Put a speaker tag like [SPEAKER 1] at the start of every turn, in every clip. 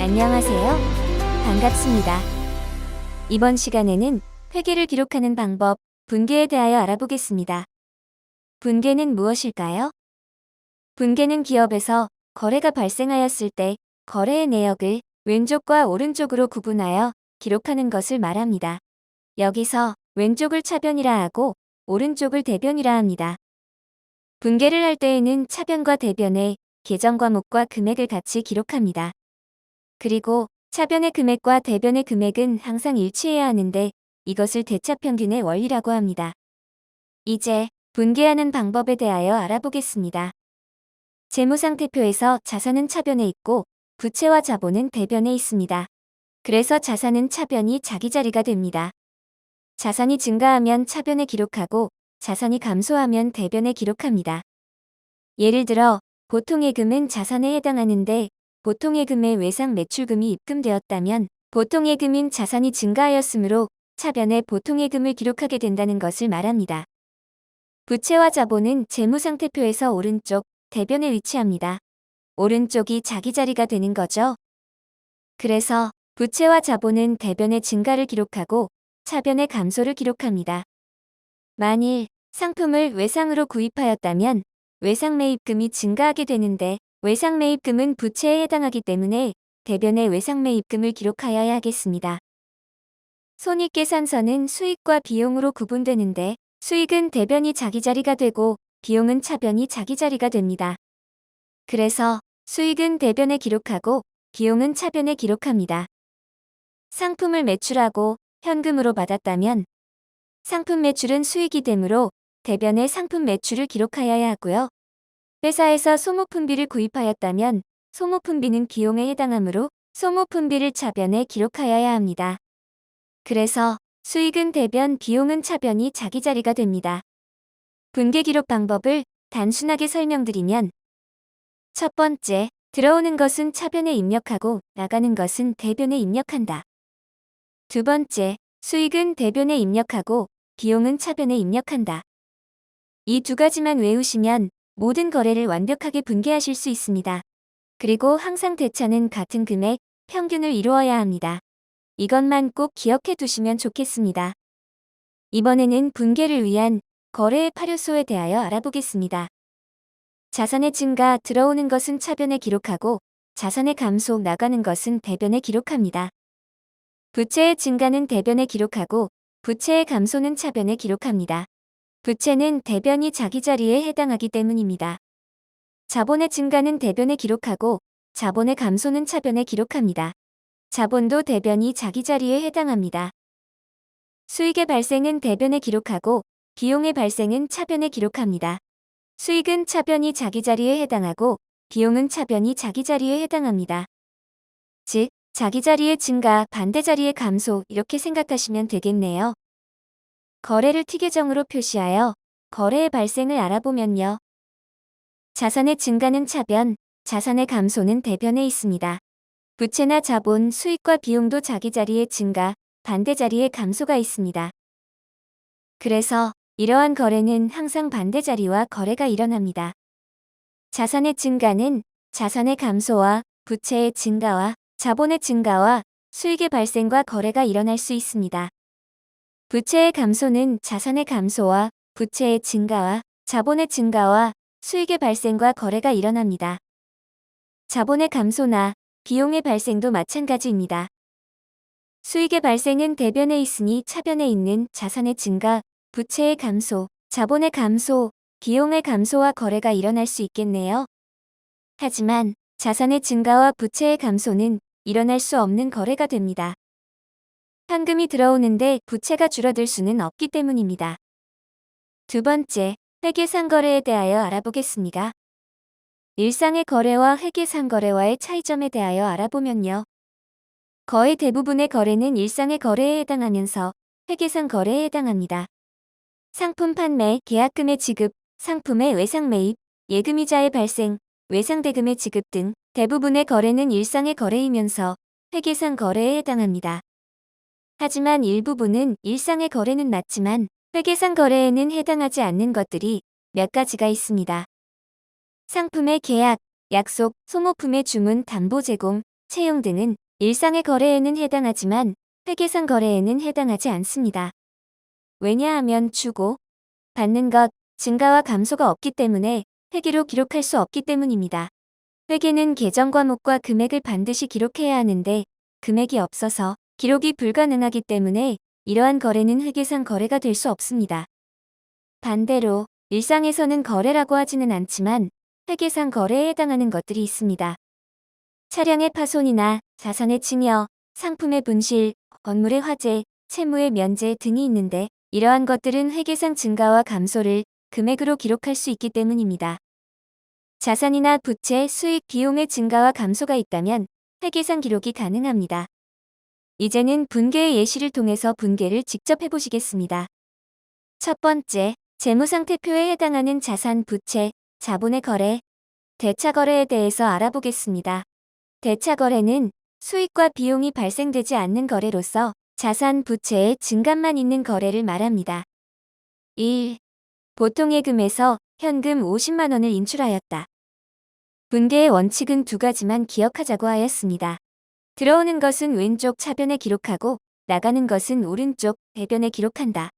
[SPEAKER 1] 안녕하세요. 반갑습니다. 이번 시간에는 회계를 기록하는 방법, 분계에 대하여 알아보겠습니다. 분계는 무엇일까요? 분계는 기업에서 거래가 발생하였을 때 거래의 내역을 왼쪽과 오른쪽으로 구분하여 기록하는 것을 말합니다. 여기서 왼쪽을 차변이라 하고 오른쪽을 대변이라 합니다. 분계를 할 때에는 차변과 대변의 계정 과목과 금액을 같이 기록합니다. 그리고 차변의 금액과 대변의 금액은 항상 일치해야 하는데 이것을 대차평균의 원리라고 합니다. 이제 분계하는 방법에 대하여 알아보겠습니다. 재무상태표에서 자산은 차변에 있고 부채와 자본은 대변에 있습니다. 그래서 자산은 차변이 자기 자리가 됩니다. 자산이 증가하면 차변에 기록하고 자산이 감소하면 대변에 기록합니다. 예를 들어 보통예금은 자산에 해당하는데 보통예금에 외상 매출금이 입금되었다면 보통예금인 자산이 증가하였으므로 차변에 보통예금을 기록하게 된다는 것을 말합니다. 부채와 자본은 재무상태표에서 오른쪽, 대변에 위치합니다. 오른쪽이 자기 자리가 되는 거죠. 그래서 부채와 자본은 대변의 증가를 기록하고 차변의 감소를 기록합니다. 만일 상품을 외상으로 구입하였다면 외상 매입금이 증가하게 되는데 외상 매입금은 부채에 해당하기 때문에 대변에 외상 매입금을 기록하여야 하겠습니다. 손익계산서는 수익과 비용으로 구분되는데 수익은 대변이 자기 자리가 되고 비용은 차변이 자기 자리가 됩니다. 그래서 수익은 대변에 기록하고 비용은 차변에 기록합니다. 상품을 매출하고 현금으로 받았다면 상품 매출은 수익이 되므로 대변에 상품 매출을 기록하여야 하고요. 회사에서 소모품비를 구입하였다면 소모품비는 비용에 해당하므로 소모품비를 차변에 기록하여야 합니다. 그래서 수익은 대변, 비용은 차변이 자기 자리가 됩니다. 분계 기록 방법을 단순하게 설명드리면 첫 번째, 들어오는 것은 차변에 입력하고 나가는 것은 대변에 입력한다. 두 번째, 수익은 대변에 입력하고 비용은 차변에 입력한다. 이 두 가지만 외우시면 모든 거래를 완벽하게 분계하실 수 있습니다. 그리고 항상 대차는 같은 금액, 평균을 이루어야 합니다. 이것만 꼭 기억해 두시면 좋겠습니다. 이번에는 분계를 위한 거래의 파료소에 대하여 알아보겠습니다. 자산의 증가, 들어오는 것은 차변에 기록하고 자산의 감소, 나가는 것은 대변에 기록합니다. 부채의 증가는 대변에 기록하고 부채의 감소는 차변에 기록합니다. 부채는 대변이 자기 자리에 해당하기 때문입니다. 자본의 증가는 대변에 기록하고 자본의 감소는 차변에 기록합니다. 자본도 대변이 자기 자리에 해당합니다. 수익의 발생은 대변에 기록하고 비용의 발생은 차변에 기록합니다. 수익은 차변이 자기 자리에 해당하고 비용은 차변이 자기 자리에 해당합니다. 즉, 자기 자리의 증가, 반대 자리의 감소 이렇게 생각하시면 되겠네요. 거래를 T계정으로 표시하여 거래의 발생을 알아보면요. 자산의 증가는 차변, 자산의 감소는 대변에 있습니다. 부채나 자본, 수익과 비용도 자기 자리의 증가, 반대 자리의 감소가 있습니다. 그래서 이러한 거래는 항상 반대 자리와 거래가 일어납니다. 자산의 증가는 자산의 감소와 부채의 증가와 자본의 증가와 수익의 발생과 거래가 일어날 수 있습니다. 부채의 감소는 자산의 감소와 부채의 증가와 자본의 증가와 수익의 발생과 거래가 일어납니다. 자본의 감소나 비용의 발생도 마찬가지입니다. 수익의 발생은 대변에 있으니 차변에 있는 자산의 증가, 부채의 감소, 자본의 감소, 비용의 감소와 거래가 일어날 수 있겠네요. 하지만 자산의 증가와 부채의 감소는 일어날 수 없는 거래가 됩니다. 현금이 들어오는데 부채가 줄어들 수는 없기 때문입니다. 두 번째, 회계상거래에 대하여 알아보겠습니다. 일상의 거래와 회계상거래와의 차이점에 대하여 알아보면요. 거의 대부분의 거래는 일상의 거래에 해당하면서 회계상 거래에 해당합니다. 상품 판매, 계약금의 지급, 상품의 외상 매입, 예금이자의 발생, 외상대금의 지급 등 대부분의 거래는 일상의 거래이면서 회계상 거래에 해당합니다. 하지만 일부분은 일상의 거래는 맞지만 회계상 거래에는 해당하지 않는 것들이 몇 가지가 있습니다. 상품의 계약, 약속, 소모품의 주문, 담보 제공, 채용 등은 일상의 거래에는 해당하지만 회계상 거래에는 해당하지 않습니다. 왜냐하면 주고 받는 것, 증가와 감소가 없기 때문에 회계로 기록할 수 없기 때문입니다. 회계는 계정 과목과 금액을 반드시 기록해야 하는데 금액이 없어서 기록이 불가능하기 때문에 이러한 거래는 회계상 거래가 될 수 없습니다. 반대로 일상에서는 거래라고 하지는 않지만 회계상 거래에 해당하는 것들이 있습니다. 차량의 파손이나 자산의 증여, 상품의 분실, 건물의 화재, 채무의 면제 등이 있는데 이러한 것들은 회계상 증가와 감소를 금액으로 기록할 수 있기 때문입니다. 자산이나 부채, 수익, 비용의 증가와 감소가 있다면 회계상 기록이 가능합니다. 이제는 분계의 예시를 통해서 분계를 직접 해보시겠습니다. 첫 번째, 재무상태표에 해당하는 자산, 부채, 자본의 거래, 대차거래에 대해서 알아보겠습니다. 대차거래는 수익과 비용이 발생되지 않는 거래로서 자산, 부채의 증감만 있는 거래를 말합니다. 1. 보통예금에서 현금 50만 원을 인출하였다. 분계의 원칙은 두 가지만 기억하자고 하였습니다. 들어오는 것은 왼쪽 차변에 기록하고 나가는 것은 오른쪽 대변에 기록한다.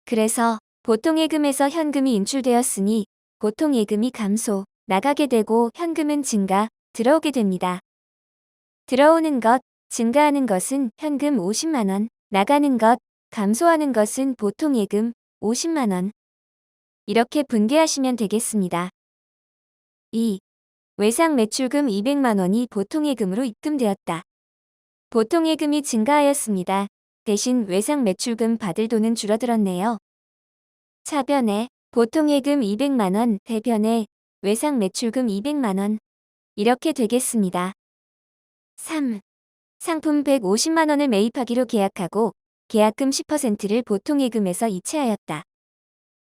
[SPEAKER 1] 그래서 보통예금에서 현금이 인출되었으니 보통예금이 감소, 나가게 되고 현금은 증가, 들어오게 됩니다. 들어오는 것, 증가하는 것은 현금 50만 원, 나가는 것, 감소하는 것은 보통예금 50만 원. 이렇게 분계하시면 되겠습니다. 2. 외상 매출금 200만 원이 보통예금으로 입금되었다. 보통예금이 증가하였습니다. 대신 외상 매출금 받을 돈은 줄어들었네요. 차변에 보통예금 200만 원, 대변에 외상 매출금 200만 원. 이렇게 되겠습니다. 3. 상품 150만 원을 매입하기로 계약하고 계약금 10%를 보통예금에서 이체하였다.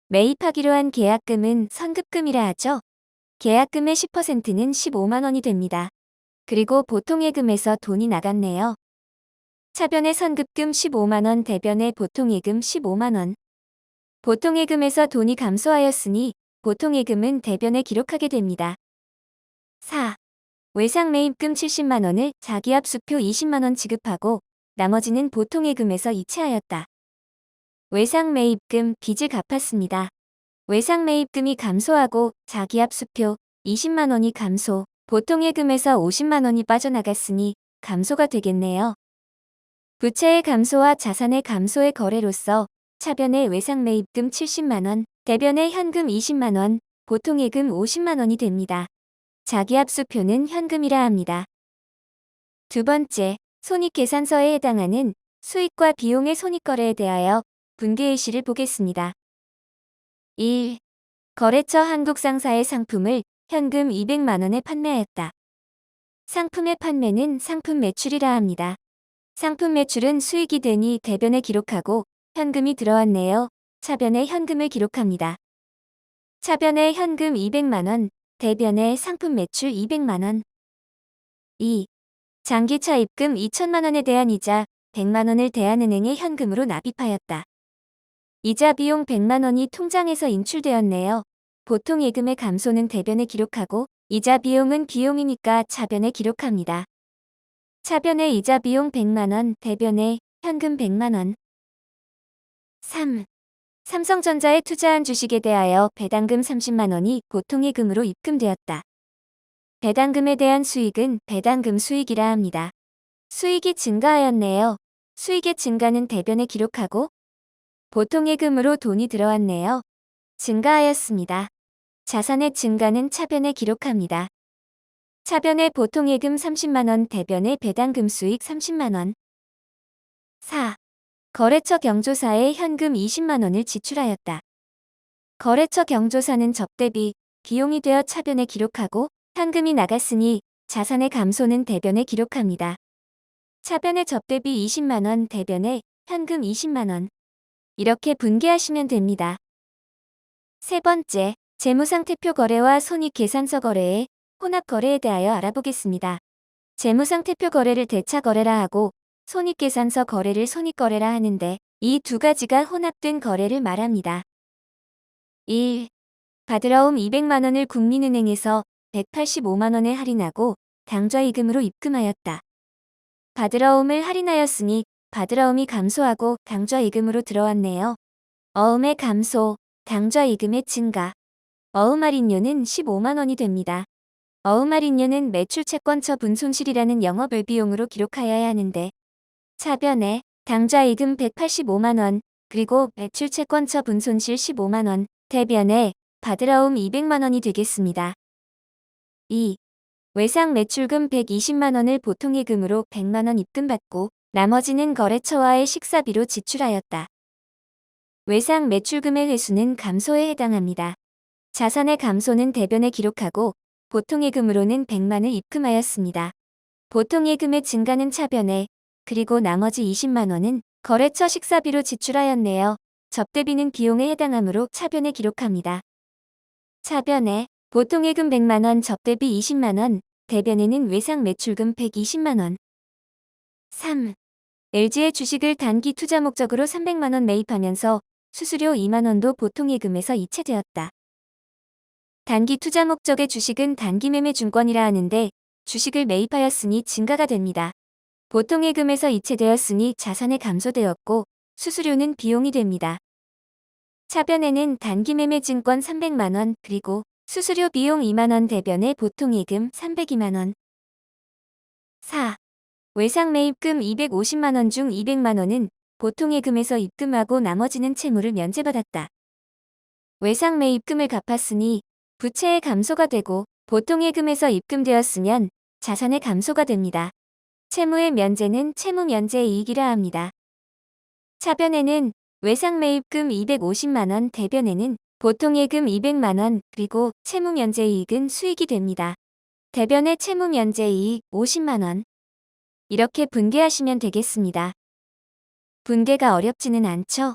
[SPEAKER 1] 매입하기로 한 계약금은 선급금이라 하죠. 계약금의 10%는 15만 원이 됩니다. 그리고 보통예금에서 돈이 나갔네요. 차변의 선급금 15만 원, 대변의 보통예금 15만 원. 보통예금에서 돈이 감소하였으니 보통예금은 대변에 기록하게 됩니다. 4. 외상 매입금 70만 원을 자기압수표 20만 원 지급하고 나머지는 보통예금에서 이체하였다. 외상 매입금 빚을 갚았습니다. 외상 매입금이 감소하고 자기압수표 20만 원이 감소, 보통예금에서 50만 원이 빠져나갔으니 감소가 되겠네요. 부채의 감소와 자산의 감소의 거래로서 차변의 외상 매입금 70만 원, 대변의 현금 20만 원, 보통예금 50만 원이 됩니다. 자기압수표는 현금이라 합니다. 두 번째, 손익계산서에 해당하는 수익과 비용의 손익거래에 대하여 분계예시를 보겠습니다. 1. 거래처 한국상사의 상품을 현금 200만 원에 판매하였다. 상품의 판매는 상품 매출이라 합니다. 상품 매출은 수익이 되니 대변에 기록하고 현금이 들어왔네요. 차변에 현금을 기록합니다. 차변에 현금 200만 원, 대변에 상품 매출 200만 원. 2. 장기 차입금 2천만 원에 대한 이자 100만 원을 대한은행에 현금으로 납입하였다. 이자 비용 100만 원이 통장에서 인출되었네요. 보통 예금의 감소는 대변에 기록하고 이자 비용은 비용이니까 차변에 기록합니다. 차변에 이자 비용 100만 원, 대변에 현금 100만 원. 3. 삼성전자에 투자한 주식에 대하여 배당금 30만 원이 보통예금으로 입금되었다. 배당금에 대한 수익은 배당금 수익이라 합니다. 수익이 증가하였네요. 수익의 증가는 대변에 기록하고 보통예금으로 돈이 들어왔네요. 증가하였습니다. 자산의 증가는 차변에 기록합니다. 차변에 보통예금 30만 원, 대변에 배당금 수익 30만 원. 4. 거래처 경조사에 현금 20만 원을 지출하였다. 거래처 경조사는 접대비, 비용이 되어 차변에 기록하고 현금이 나갔으니 자산의 감소는 대변에 기록합니다. 차변에 접대비 20만 원, 대변에 현금 20만 원. 이렇게 분계하시면 됩니다. 세 번째, 재무상태표 거래와 손익계산서 거래의 혼합 거래에 대하여 알아보겠습니다. 재무상태표 거래를 대차 거래라 하고 손익계산서 거래를 손익거래라 하는데 이 두 가지가 혼합된 거래를 말합니다. 1. 받으러 온 200만 원을 국민은행에서 185만 원에 할인하고 당좌이금으로 입금하였다. 받으러움을 할인하였으니 받으러움이 감소하고 당좌이금으로 들어왔네요. 어음의 감소, 당좌이금의 증가. 어음 할인료는 15만 원이 됩니다. 어음 할인료는 매출 채권처 분손실이라는 영업외 비용으로 기록하여야 하는데 차변에 당좌이금 185만 원, 그리고 매출 채권처 분손실 15만 원, 대변에 받으러움 200만 원이 되겠습니다. 2. 외상 매출금 120만 원을 보통예금으로 100만 원 입금받고 나머지는 거래처와의 식사비로 지출하였다. 외상 매출금의 회수는 감소에 해당합니다. 자산의 감소는 대변에 기록하고 보통예금으로는 100만을 입금하였습니다. 보통예금의 증가는 차변에, 그리고 나머지 20만 원은 거래처 식사비로 지출하였네요. 접대비는 비용에 해당하므로 차변에 기록합니다. 차변에 보통예금 100만 원, 접대비 20만 원, 대변에는 외상 매출금 120만 원. 3. LG의 주식을 단기 투자 목적으로 300만 원 매입하면서 수수료 2만 원도 보통예금에서 이체되었다. 단기 투자 목적의 주식은 단기매매 증권이라 하는데 주식을 매입하였으니 증가가 됩니다. 보통예금에서 이체되었으니 자산에 감소되었고 수수료는 비용이 됩니다. 차변에는 단기매매 증권 300만 원, 그리고 수수료 비용 2만 원, 대변에 보통예금 302만 원. 4. 외상 매입금 250만 원 중 200만 원은 보통예금에서 입금하고 나머지는 채무를 면제받았다. 외상 매입금을 갚았으니 부채의 감소가 되고 보통예금에서 입금되었으면 자산의 감소가 됩니다. 채무의 면제는 채무 면제 이익이라 합니다. 차변에는 외상 매입금 250만 원, 대변에는 보통예금 200만 원, 그리고 채무 면제 이익은 수익이 됩니다. 대변의 채무 면제 이익 50만 원. 이렇게 분개하시면 되겠습니다. 분개가 어렵지는 않죠?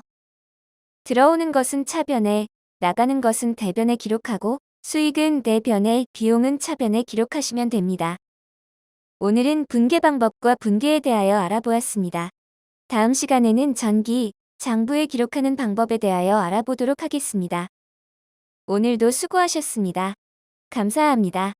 [SPEAKER 1] 들어오는 것은 차변에, 나가는 것은 대변에 기록하고 수익은 대변에, 비용은 차변에 기록하시면 됩니다. 오늘은 분개 방법과 분개에 대하여 알아보았습니다. 다음 시간에는 전기, 장부에 기록하는 방법에 대하여 알아보도록 하겠습니다. 오늘도 수고하셨습니다. 감사합니다.